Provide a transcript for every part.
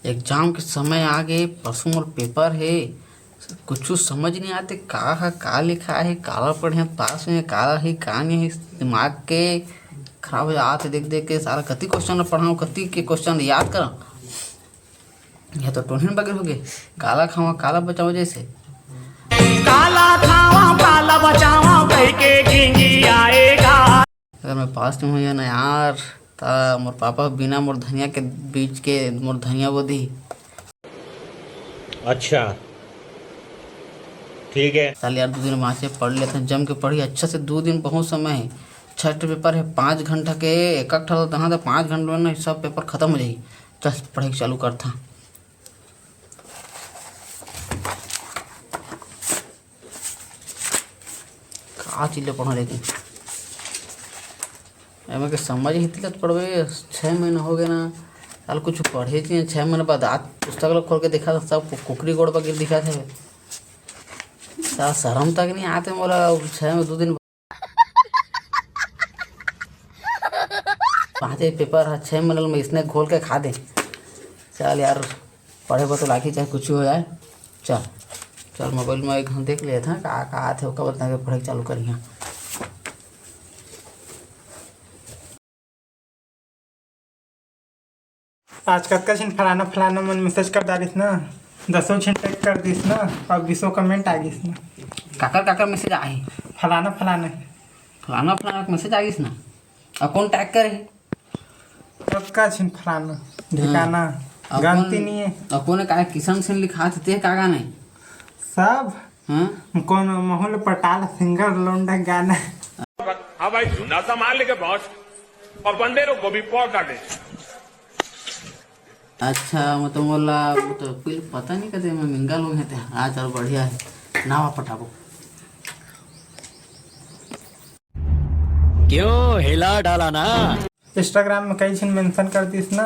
Exam के समय आ गए, परसों और पेपर है। कुछ समझ नहीं आते का है, का लिखा है, काला पढ़े पास में काला है का नहीं है। दिमाग के खराब हो जाते देख देख के। सारा कति क्वेश्चन पढ़ाऊँ, कति के क्वेश्चन याद करा। यह तो टोहन बगैर हो गए। काला खावा काला बचाओ जैसे काला खावा काला बचावा कह के झिंगी आएगा। अगर मैं पास में हूँ या ना यार, ता मोर पापा बिना मोर धनिया के बीच के मोर धनिया बोदी। अच्छा ठीक है। साल यार 2 दिन वहाँ से पढ़ लेते हैं, जम के पढ़ी अच्छा से। 2 दिन बहुत समय है। 6 पेपर है, 5 घंटा के एक ठा तहाँ तो 5 घंटे में ना सब पेपर खत्म हो जाएगी। चल पढ़ाई चालू करता। का चीज़ पढ़ो लेकिन एम के समझ ही तिलत पढ़वे। 6 महीना हो गए ना साल कुछ पढ़े चाहिए। 6 महीने बाद आज पुस्तक लोग खोल के देखा था, सब कुकरी गोड़ बगैर दिखा थे। साला शर्म तक नहीं आते मोला। 6 में 2 दिन पाँच पेपर है, 6 महीने में इसने घोल के खा दे। चल यार पढ़े पर तो लाखी चाहे कुछ हो जाए। चल चल मोबाइल में एक घंटे देख लेते हैं का आते हो, कब बता के पढ़ाई चालू करिए। आज कतका छिन फलाना फलाना मन मैसेज कर डालिस ना, 10 छिन टेक कर दिस ना और 20 कमेंट आ गिस ना। काकर काकर मैसेज आए? फलाना फलाना फलाना फलाना मैसेज आ गई ना। और कौन टैग करे? कतका छिन फलाना ठिकाना जानती नहीं है। अपन का किसान से लिखा थे कागा नहीं सब। हाँ कौन माहौल पटाल सिंगर लौंडा गाना। हाँ भाई झूठा सामान लेके पहुंच और बंदे को भी पौ काटे। अच्छा मतलब बोला वो तो कोई पता नहीं कहते मैं मिंगा लोग हैं। हाँ चलो बढ़िया है ना पटाबो। क्यों हिला डाला ना। इंस्टाग्राम में कई छिन मेंशन कर दिस ना।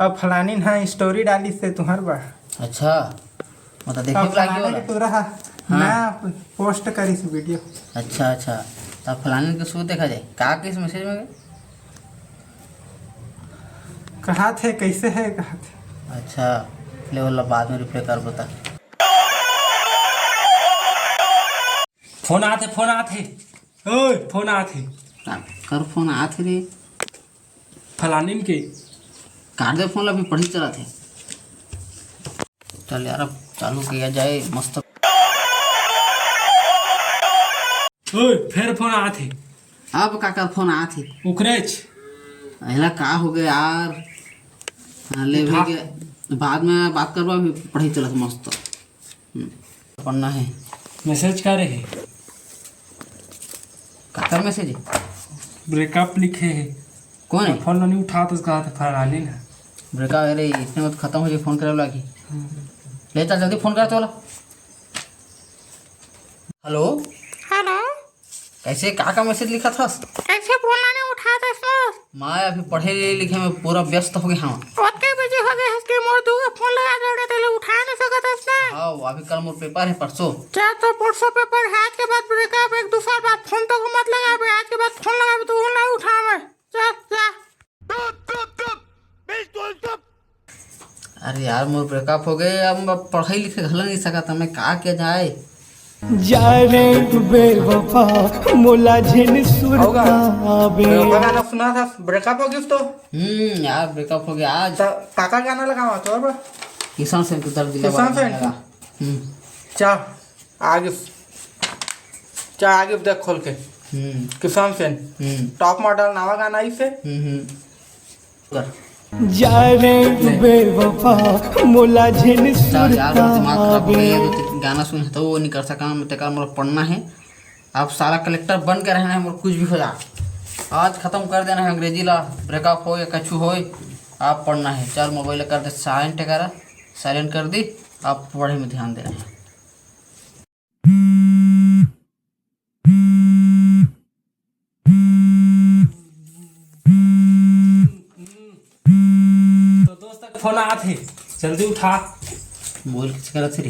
अब फलानी ना स्टोरी डालिस से तुम्हार बा। अच्छा मतलब देखने अब को लागी फलाना वाला। के तोरा ना पोस्ट करिस वीडियो। अच्छा अच्छा तब फलाने के शो देखा जाए का किस मैसेज में कहा थे कैसे है कहा थे। अच्छा ले वाला बाद में रिप्लाई कर बता। फोन आते ओए फोन आते कर फोन आते रे फलानिन के काट दे फोन अभी पढ़ी चला थे। चल यार अब चालू किया जाए मस्त। ओए फिर फोन आते अब काकर फोन आते उकरेच अहला का हो गया यार। हाँ, ले भी के बाद में बात करवा। अभी पढ़ाई चला मस्त। पढ़ना है। मैसेज करे है काकर मैसेज ब्रेकअप लिखे है। कौन है? फोन नहीं उठा तो कहा था फलानिन है। ब्रेकअप अरे इसने मत खत्म हो जाए फोन करे लागी। ले चल जल्दी फोन कर तो वाला। हेलो हेलो कैसे का मैसेज लिखा था? कैसे बोला नहीं उठाता सर। मैं अभी पढ़े लिखे में पूरा व्यस्त हो गया। हाँ ओके बिजी हो गए हंस के मोर दूंगा फोन लगा दे तेरे उठा नहीं सकता इसने। हाँ अभी कल मोर पेपर है परसों। चार तो परसों पेपर है, आज के बाद ब्रेकअप। एक दूसरा बात फोन तो मत लगा बे। आज के बाद फोन लगा तो नहीं उठा मैं। चल जा अरे यार मोर ब्रेकअप हो गए। अब मैं पढ़ाई लिखे घल नहीं सका था। मैं का किया जाए। जा रे बेवफा मुला झिन सुरतावे। गाना सुना था ब्रेकअप हो गया तो। यार ब्रेकअप हो गया आज। काका गाना लगावा तो अब किसान से तो दर्द दिला किसान से? चा आगे देख खोल के। किसान से टॉप मॉडल नवा गाना आई से। कर जा रे बेवफा मुला झिन चल यार दिमाग खराब हो सुरतावे। गया। तो गाना सुन तो वो नहीं कर सका। तेरा मोर पढ़ना है। अब सारा कलेक्टर बन के रहना है। मोर कुछ भी हो जा आज खत्म कर देना है। अंग्रेजी ला ब्रेकअप हो या कछु हो आप पढ़ना है। चल मोबाइल कर दे साइलेंट करा। साइलेंट कर दी। आप पढ़े में ध्यान देना है। तो दोस्त का फोन आते जल्दी उठा। बोल किसी करत रे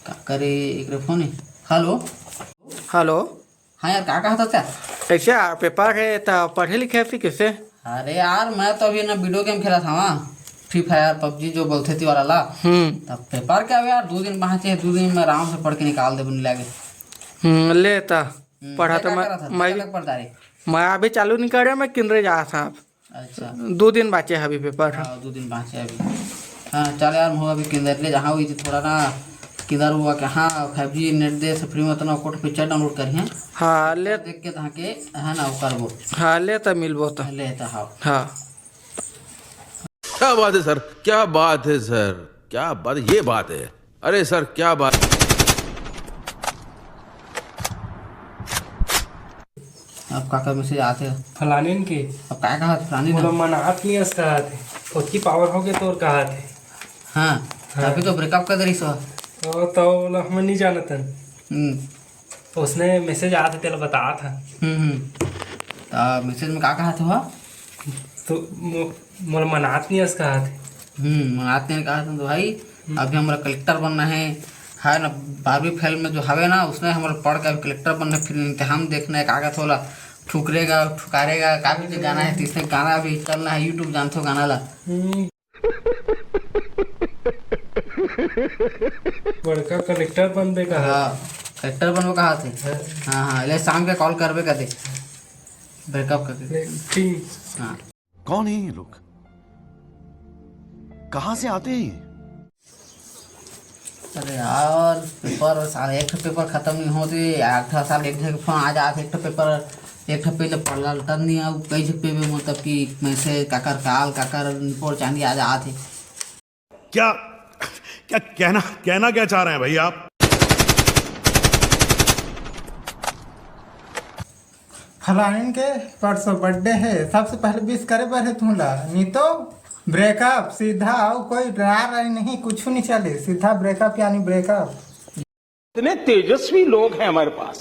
का करे एक फोन है। हेलो हेलो हाँ यार का कहा था क्या? कैसे पेपर है तो पढ़े लिखे फिर कैसे? अरे यार मैं तो अभी ना वीडियो गेम खेला था वहाँ। फ्री फायर पबजी जो बोलते थे वाला ला तब पेपर क्या यार 2 दिन बाँचे 2 दिन में आराम से पढ़ के निकाल दे बन लगे लेता पढ़ा तो मैं पढ़ता रे मैं अभी चालू नहीं कर रहा मैं किनरे जा था अच्छा 2 दिन बचे हैं अभी पेपर हाँ 2 दिन बाँचे अभी हाँ चल यार मैं अभी किधर ले जहाँ हुई थी थोड़ा ना किधर हुआ कि हाँ 5G नेट दे से फ्री में तो ना कोट पिक्चर डाउनलोड करिए हाँ ले देख के तहाँ के है ना वो करबो हाँ लेता मिलबो तो लेता हाँ हाँ क्या बात है सर, क्या बात है सर, क्या बात, ये बात है। अरे सर क्या बात। अब काका मैसेज आते हैं फलाने के अब क्या कहा फलानी बोला ना मनात नहीं उस कहा थे उसकी पावर हो गए तो और कहा थे हाँ अभी तो ब्रेकअप कर रही सो तो बोला हम नहीं जानते उसने मैसेज आया था तेरा बताया था तो मैसेज में क्या कहा था वह तो मोला मनात नहीं उस कहा थे मंगाते हैं कहा था तो भाई अभी हमारा कलेक्टर बनना है ना 12वीं फेल में जो हवे ना उसने हमारा पढ़ के अभी कलेक्टर बनना है फिर इम्तिहान देखना है कागज होला ठुकरेगा ठुकारेगा काफी जो गाना है तो इसमें गाना भी चलना है यूट्यूब जानते हो गाना ला बड़का कलेक्टर बनने का हाँ कलेक्टर बनो कहा थे हाँ ले शाम के कॉल करबे कर दे ब्रेकअप करके ठीक हाँ कौन है ये लोग, कहाँ से आते हैं? अरे यार पेपर साल एक पेपर खत्म नहीं होते एक साल एक जगह फोन आ जाते एक पेपर एक पहले पढ़ला टन नहीं आऊ कई पे में मतलब कि मैसेज काकर काल काकर रिपोर्ट चांदी आ जाते क्या क्या कहना क्या चाह रहे हैं भाई आप? फलाने के परसों बर्थडे है सबसे पहले विश करे पहले तू ला नहीं तो ब्रेकअप सीधा आओ कोई राय नहीं कुछ नहीं चले सीधा ब्रेकअप यानी ब्रेकअप कितने तेजस्वी लोग हैं हमारे पास,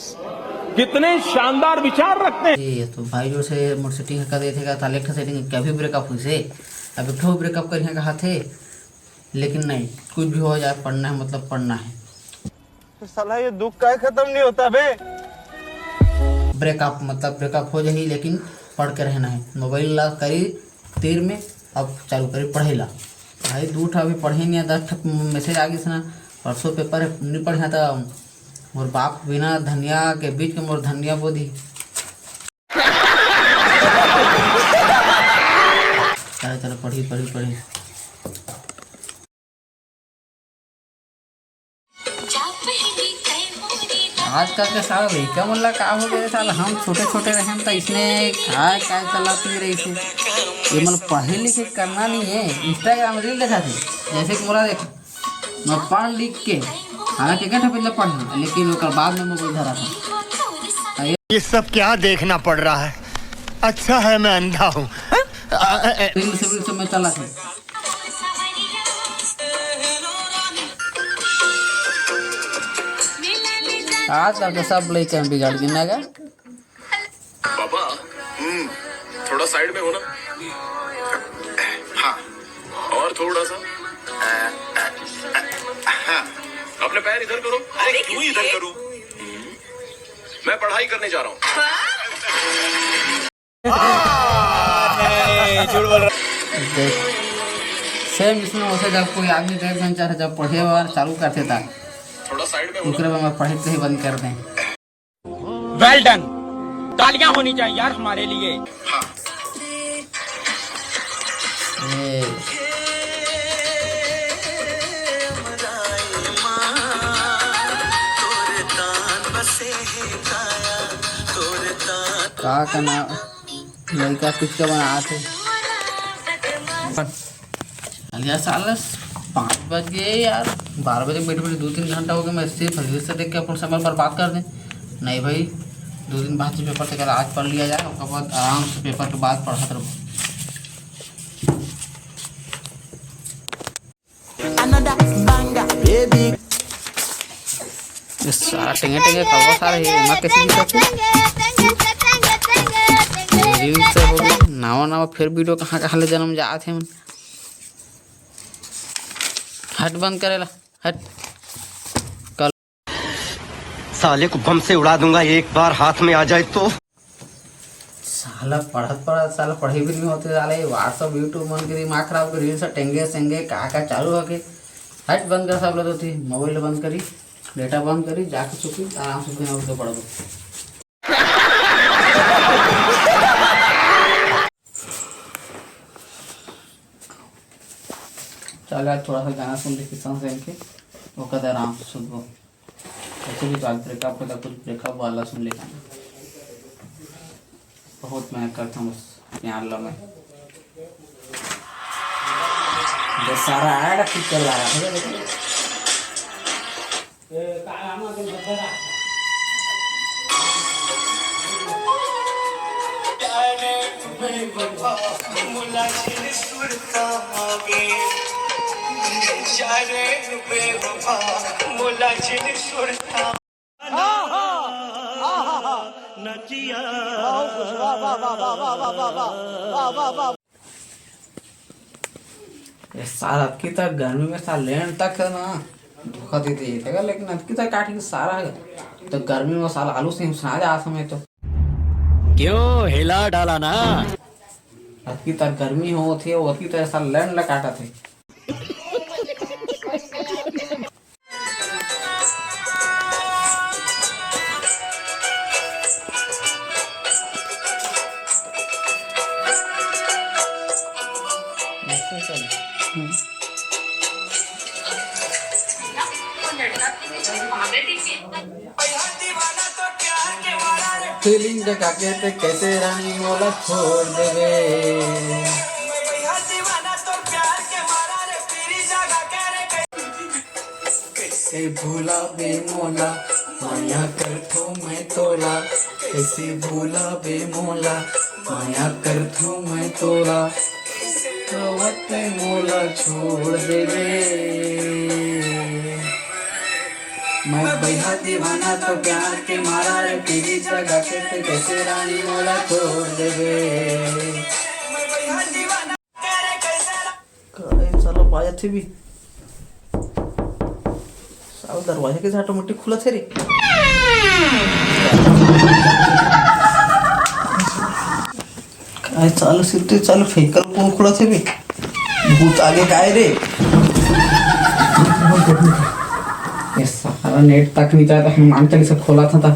कितने शानदार विचार रखते हैं। ये तो भाई जो से मोर सेटिंग कर देते का ताले का सेटिंग कभी ब्रेकअप हुई से अब एक ठो ब्रेकअप करिए कहा थे लेकिन नहीं कुछ भी हो जाए पढ़ना है मतलब पढ़ना है साला ये दुख का खत्म नहीं होता बे। ब्रेकअप मतलब ब्रेकअप हो जाए लेकिन पढ़ के रहना है मोबाइल ला करी देर में अब चालू करी पढ़े ला भाई 2 ठा अभी पढ़े नहीं 10 मैसेज आ गई ना परसों पेपर नहीं पढ़ा था मोर बाप बिना धनिया के बीच के मोर धनिया बोधी चलो पढ़ी पढ़ी पढ़ी आजकल के साल लड़का मुल्ला का हो गए साल हम छोटे छोटे रहे तो इसने काय काय चलाती रही थी ये मतलब पढ़े लिखे करना नहीं है इंस्टाग्राम रील देखा थी जैसे कि मोरा देख मैं पढ़ लिख के हालांकि क्या पहले पढ़ लेकिन बाद में मोबाइल धरा था ये सब क्या देखना पड़ रहा है, अच्छा है मैं अंधा हूँ। रील से मैं चला था आजकल के सब लड़के बिगाड़ देना का पापा थोड़ा साइड में हो ना। हाँ और थोड़ा सा अपने पैर इधर करो। अरे क्यों इधर करूं, मैं पढ़ाई करने जा रहा हूँ। सेम इसमें वैसे जब कोई आदमी बैक बेंचर जब पढ़े और चालू करते था थोड़ा साइड में उनके में पढ़े से ही बंद कर दें वेल डन, तालियां होनी चाहिए यार हमारे लिए। ये का करना लड़का कुछ का बना थे यार साल 5 बज गए यार 12 बजे बैठे बैठे 2-3 घंटा हो गया मैं सिर्फ रील से देख के अपना समय बर्बाद कर दें नहीं भाई 2 दिन बाद से पेपर से कल आज पढ़ लिया जाए उसके बाद आराम से पेपर के बाद पढ़ते रहो सारा टेंगे टेंगे कलवा सारा है मैं कैसे दिखा रील से हो गया नावा फिर वीडियो कहाँ ले जन्म जाते हैं हट बंद करेला हट साले को बम से उड़ा दूंगा एक बार हाथ में आ जाए तो। साला पढ़त पढ़त साला पढ़े भी नहीं होते साले व्हाट्सअप यूट्यूब मन के दिमाग खराब कर रील्स टेंगे सेंगे का चालू हो के हट बंद कर सब लोग थी मोबाइल बंद करी डेटा बंद करी जाके चुकी आराम से उठ के पढ़ो। चल यार थोड़ा सा गाना सुन ले किसान सेन के वो कहते आराम से सुन वो ऐसे भी बात ब्रेकअप होता कुछ ब्रेकअप वाला सुन ले गाना बहुत मेहनत करता हूँ बस यहाँ लो मैं जो सारा ऐड ठीक कर रहा है देखो ये साल अब की तक गर्मी में साल लेन तक है ना धोखा देते थे लेकिन अब की तक काटी सारा है तो गर्मी में साल आलू से सुना जा समय तो क्यों हिला डाला ना। अब की तक गर्मी हो थी वो की तरह साल लेन ला काटा थे। फीलिंग जगा के ते कैसे रानी मोला छोड़ देवे कैसे भूला बे मोला माया कर थो मैं तोला कैसे भूला बे मोला माया कर थो मैं तोला रोवते मोला छोड़ देवे मैं बैठा दीवाना तो प्यार के मारा रे तेरी जगह के ते कैसे रानी मोला छोड़ देवे कड़े साला बाजा थे भी साला दरवाजे के साथ ऑटोमेटिक खुला थे रे काय चालू सिर्फ चालू फेकल कौन खुला थे भी भूत आगे काय रे सारा नेट तक नहीं चला था हनुमान चालीसा खोला था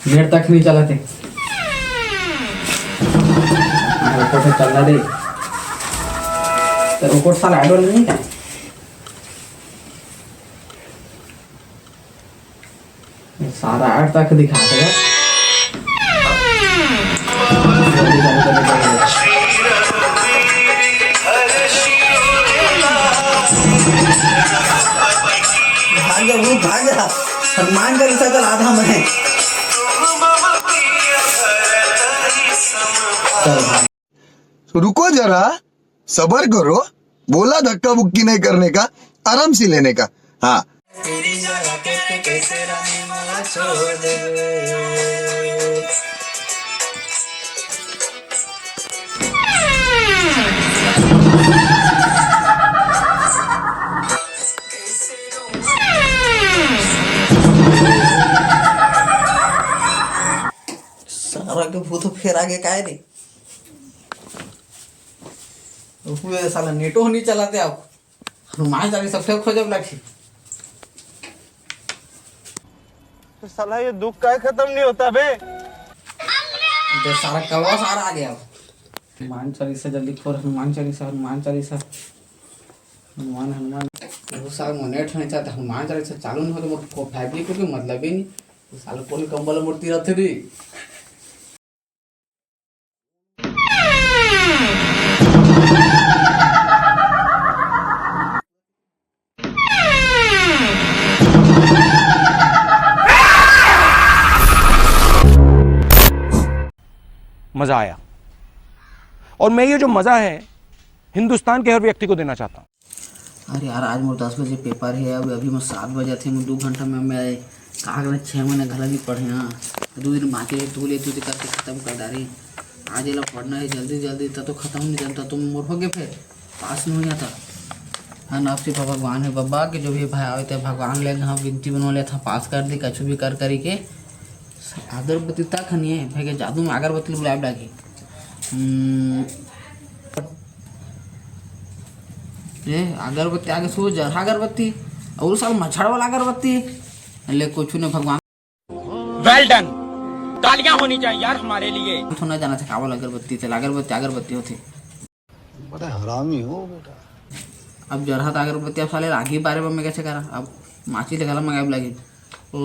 नेट तक नहीं चला थे ऊपर से चल रहा रे तो ऊपर साला ऐड नहीं था सारा ऐड तक दिखा देगा भाग हनुमान चालीसा का आधा में रुको जरा सबर करो बोला धक्का बुक्की नहीं करने का आराम से लेने का। हाँ सारा के भूत फेर आगे काय रे हुए साला नेटो नहीं चलाते आप हनुमान चालीसा फेर खोजब लगी तो साला ये दुख का खत्म नहीं होता बे तो सारा कलवा सारा आ गया हनुमान चालीसा जल्दी खोल हनुमान चालीसा हनुमान हनुमान वो साल नेट नहीं चाहता हनुमान चालीसा चालू नहीं होता मोर 5G को मतलब ही नहीं साल कोई कंबल मूर्ति रहते रे मजा आया और मैं ये जो मजा है हिंदुस्तान के हर व्यक्ति को देना चाहता हूँ। अरे यार आज मोर 10 बजे पेपर है अभी मैं 7 बजे थे मैं 2 घंटा में मैं कहा 6 महीने घर भी पढ़े हाँ 2 दिन बाकी तू ले तू करके ख़त्म कर डाली आज ये पढ़ना है जल्दी जल्दी तो ख़त्म नहीं जानता तुम मोर हो गए फिर पास नहीं हो जाता हाँ ना आपसे भगवान है बाबा के जो भी भाई आए थे भगवान ले हाँ विनती बनवा लिया था पास कर दी कछु भी कर करी के अगरबत्ती तक नहीं है भाई के जादू में अगरबत्ती बुलाए डाकी ये अगरबत्ती आगे सो जरा अगरबत्ती और साल मच्छर वाला अगरबत्ती ले कुछ नहीं भगवान वेल डन, तालियां होनी चाहिए यार हमारे लिए। तो ना जाना था कावल अगरबत्ती थे अगरबत्ती अगरबत्ती होती बड़ा हरामी हो बेटा। अब जरा था अगरबत्ती अब साले रागी बारे में मैं कैसे करा अब माची ले गला मंगाए लगी ओ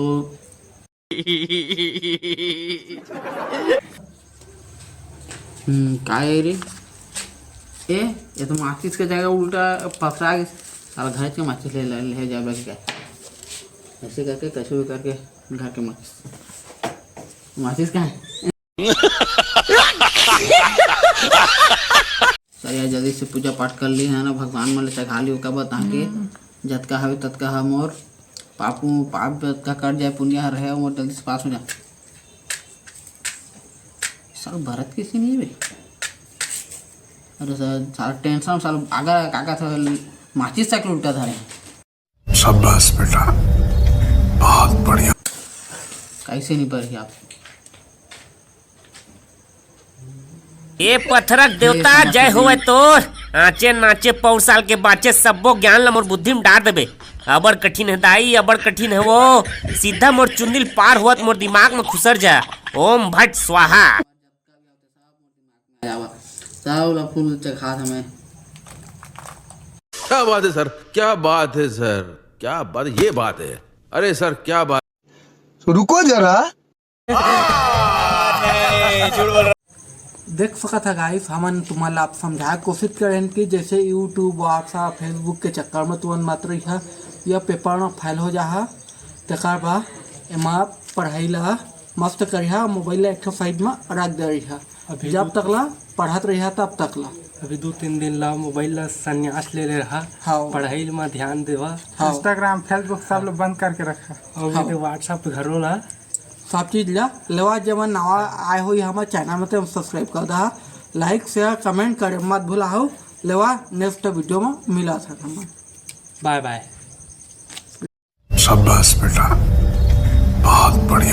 काय रे ये तो माचिस का जगह उल्टा पकड़ा के साला घर के माचिस ले जाए लगे क्या ऐसे करके कैसे भी करके घर के माचिस कहाँ है सर यार जल्दी से पूजा पाठ कर ली है ना भगवान मन चढ़ा ली का बता के जतका हवे ततका हम और पाप का कट जाए पुण्य रहे और जल्दी से पास हो जाए सर भरत किसी नहीं भाई अरे सर सारा टेंशन साल आगा काका था माचिस तक उल्टा था रहे शाबाश बेटा, बहुत बढ़िया। कैसे नहीं पढ़ी आप ए पत्थरक देवता जय होवे तोर आचे नाचे पौर साल के बाचे सबो ज्ञान ला मोर बुद्धि में डाल देबे। अबर कठिन है दाई अबर कठिन है वो सीधा मोर चुंदिल पार हुआ मोर दिमाग में खुसर जा। ओम भट स्वाहा। सब फूल चखा था मैं क्या बात है सर, क्या बात है सर, क्या बात, ये बात है। अरे सर क्या बात। रुको जरा, देख सका था गाइस हमन तुम्हारा आप समझाए कोशिश करें कि जैसे यूट्यूब व्हाट्सएप फेसबुक के चक्कर में तुरंत मात्र यह पेपर में फाइल हो जा तकार बा एमा पढ़ाई ला मस्त करिहा मोबाइल एक साइड में रख दे रही अभी जब तक ला पढ़त रही तब तक ला अभी 2-3 दिन ला मोबाइल ला संन्यास ले रहा हाँ पढ़ाई में ध्यान देवा इंस्टाग्राम फेसबुक सब लोग बंद करके रखा और व्हाट्सएप घरों ला सब चीज़ ला लेवा जब नवा आए हुई हमारे चैनल में तो सब्सक्राइब कर दहा लाइक शेयर कमेंट करे मत भूला हो लेवा नेक्स्ट वीडियो में मिला था हम बाय बाय। शाबाश बेटा, बहुत बढ़िया।